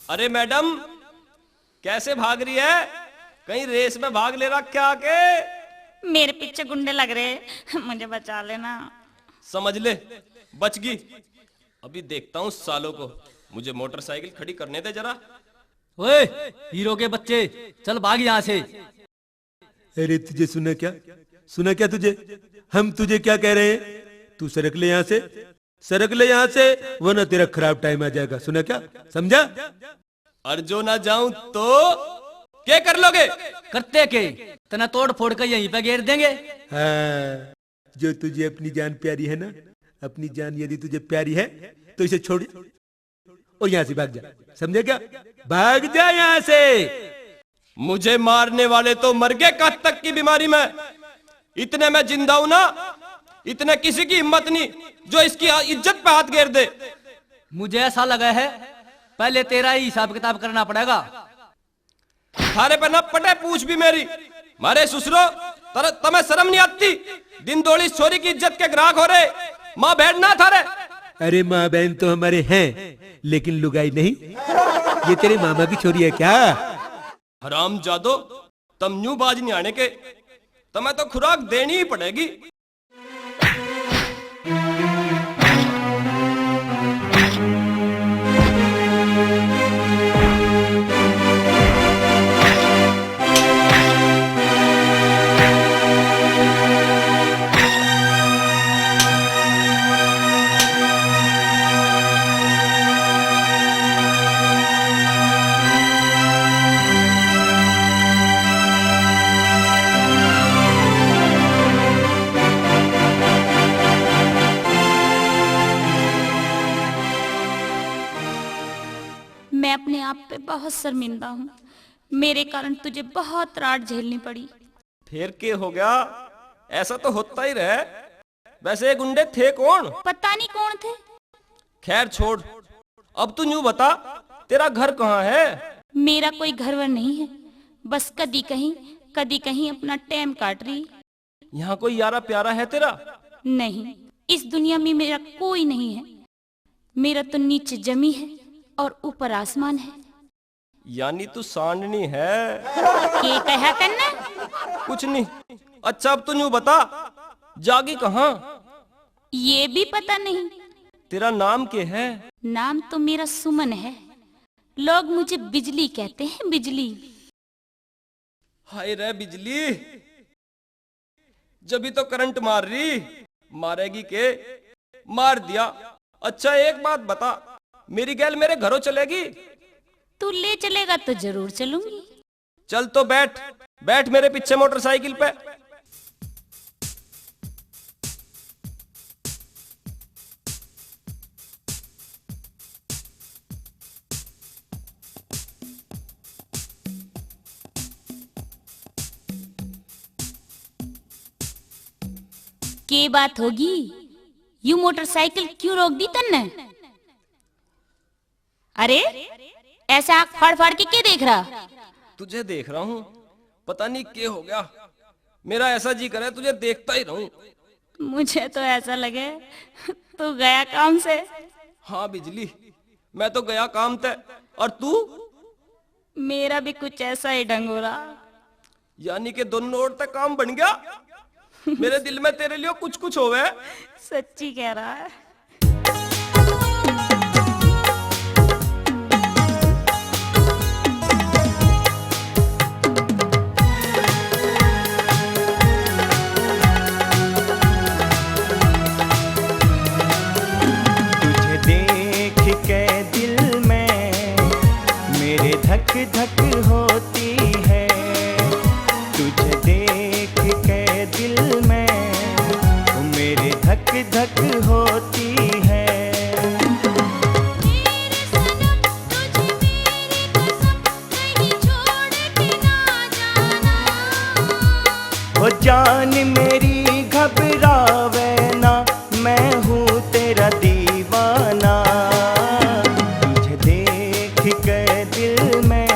अरे मैडम, कैसे भाग रही है? कहीं रेस में भाग ले रहा क्या आके? मेरे पीछे गुंडे लग रहे, मुझे बचा लेना। समझ ले, बच गई। अभी देखता हूँ सालों को। मुझे मोटरसाइकिल खड़ी करने दे जरा। ओए हीरो के बच्चे, चल भाग यहाँ से। अरे तुझे सुना क्या तुझे? हम तुझे क्या कह रहे हैं? तू सरक ले यहाँ से, सरक ले यहाँ से, वरना तेरा खराब टाइम आ जाएगा। सुना क्या? समझा? और जो ना जाऊं तो क्या कर लोगे? करते के तना तोड़ फोड़ कर यहीं पे घेर देंगे। हाँ, जो तुझे अपनी जान प्यारी है ना, अपनी जान यदि तुझे प्यारी है तो इसे छोड़ और यहाँ से भाग जा। समझे क्या? भाग जा यहाँ से। मुझे मारने वाले तो मर गए काट तक की बीमारी में। इतने मैं जिंदा हूं ना, इतने किसी की हिम्मत नहीं जो इसकी इज्जत पे हाथ घेर दे। मुझे ऐसा लगा है पहले तेरा ही हिसाब किताब करना पड़ेगा। थारे पे न पटे पूछ भी मेरी। मारे ससुरो, तुम्हें शर्म नहीं आती? दिन दौड़ी छोरी की इज्जत के ग्राहक हो रहे। माँ बहन ना थारे। अरे माँ बहन तो हमारे हैं, लेकिन लुगाई नहीं। ये तेरे मामा की छोरी है क्या? हराम जादो, तुम न्यू बाज नहीं आने के, तुम्हें तो खुराक देनी ही पड़ेगी। मैं अपने आप पे बहुत शर्मिंदा हूँ। मेरे कारण तुझे बहुत रात झेलनी पड़ी। फिर क्या हो गया? ऐसा तो होता ही रहे। वैसे ये गुंडे थे कौन? पता नहीं कौन थे। खैर छोड़, अब तू यूं बता, तेरा घर कहाँ है? मेरा कोई घरवर नहीं है, बस कदी कहीं अपना टाइम काट रही। यहाँ कोई यारा प्यारा है तेरा? नहीं, इस दुनिया में मेरा कोई नहीं है। मेरा तो नीचे जमी है और ऊपर आसमान है। यानी तू सांडनी है। ये कहा करना? कुछ नहीं। अच्छा अब तू यूं बता, जागी कहाँ? ये भी पता नहीं। तेरा नाम क्या है? नाम तो मेरा सुमन है। लोग मुझे बिजली कहते हैं, बिजली। हाय रे बिजली, जब तो करंट मार रही, मारेगी के? मार दिया। अच्छा एक बात बता, मेरी गैल मेरे घरों चलेगी? तू ले चलेगा तो जरूर चलूंगी। चल तो बैठ, बैठ मेरे पीछे मोटरसाइकिल पे। के बात होगी? यू मोटरसाइकिल क्यों रोक दी तन्ने? अरे ऐसा आँख फाड़ फाड़ के क्या देख रहा? तुझे देख रहा हूँ, पता नहीं क्या हो गया, मेरा ऐसा जी करे तुझे देखता ही रहूं। मुझे तो ऐसा लगे तू गया काम से। हाँ बिजली, मैं तो गया काम ते। और तू? मेरा भी कुछ ऐसा ही ढंग हो रहा। यानी कि दोनों ओर तक काम बन गया। मेरे दिल में तेरे लिए कुछ कुछ होवे। सच्ची कह रहा है। तुझे देख के दिल में मेरे धक धक होती है। तुझे देख के दिल में मेरे धक धक होती है। मेरे सनम तुझे मेरी कसम कहीं छोड़ के ना जाना। वो जान मेरी घबरावे ना, मैं हूँ तेरा दीवाना। तुझे देख के दिल में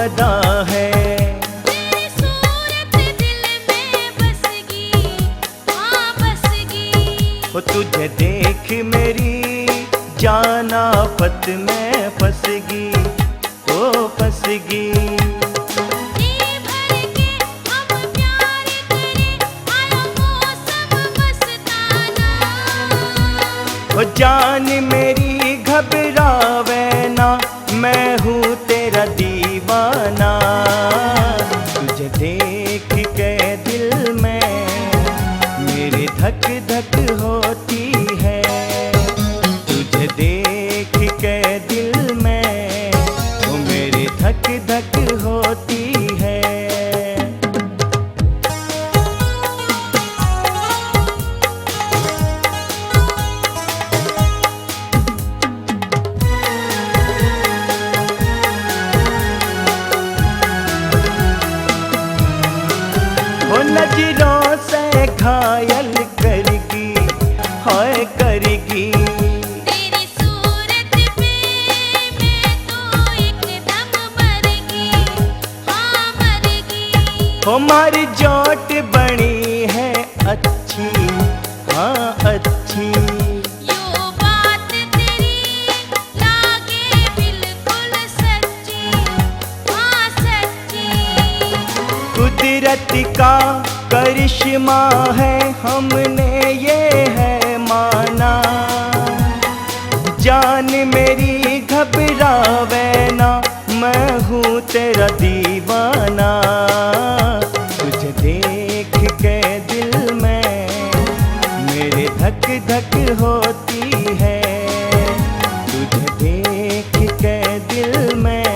अदा है। तेरी सूरत दिल में बसगी, हाँ बसगी। वो तुझे देख मेरी जान आफत में फंसगी, ओ फंसगी। जी भर के हम प्यार करें, आया मौसम मस्ताना। वो जान मेरी घबरावे ना, मैं हूँ तेरा दीवाना। तुझे देख के दिल में मेरी धक धक होती है। तुझे देख के दिल में वो मेरी धक धक होती है। वो नजरों से घायल करगी, हाय करगी। तेरी सूरत पे मैं तो एकदम मरगी, हाँ मरगी। हमारी जोट बनी है अच्छी, हाँ अच्छी। यो बात तेरी लागे बिल्कुल सच्ची, हाँ सच्ची। कुदरत का करिश्मा है, हमने ये है माना। जान मेरी घबरावे ना, मैं हूँ तेरा दीवाना। तुझे देख के दिल में मेरे धक धक होती है। तुझे देख के दिल में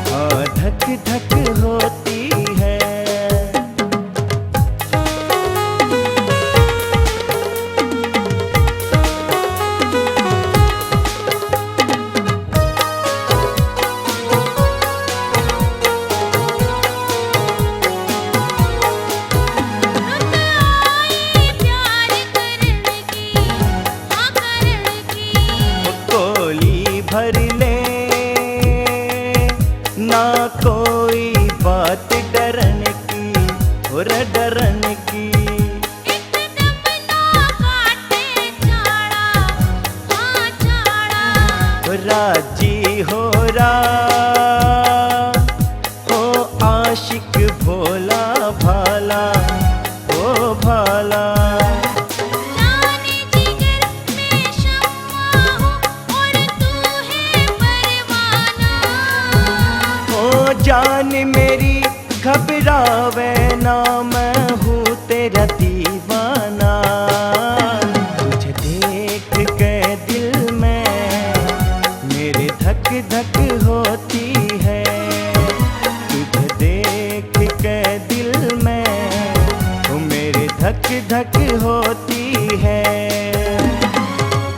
हाँ धक धक होती है। रुत आई प्यार करने की, हाँ करने की। कोली भर ले ना कोई बात डरने की, और डरने की। एकदम ना काटे झाड़ा, हाँ झाड़ा। राजी हो आशिक भोला भाला, ओ भाला। जाने जिगर में शम्मा हूँ और तू है परवाना। ओ जान मेरी घबरावे ना, मैं हूँ तेरा दीवाना। तुझे देख के दिल में मेरे धक धक होती है। तुझे देख के दिल में वो मेरे धक धक होती है।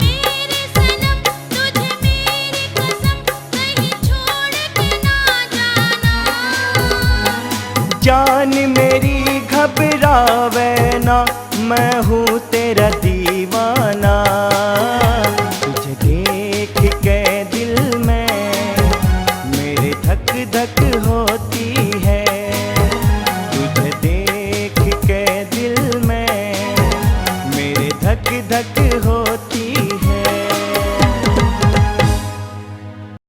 मेरे सनम तुझे मेरी कसम, कहीं छोड़ के ना जाना। जान मेरी घबरावे ना, मैं हूँ तेरा दीवाना। तुझे देख के दिल में मेरे धक धक होती है। तुझे देख के दिल में मेरे धक धक हो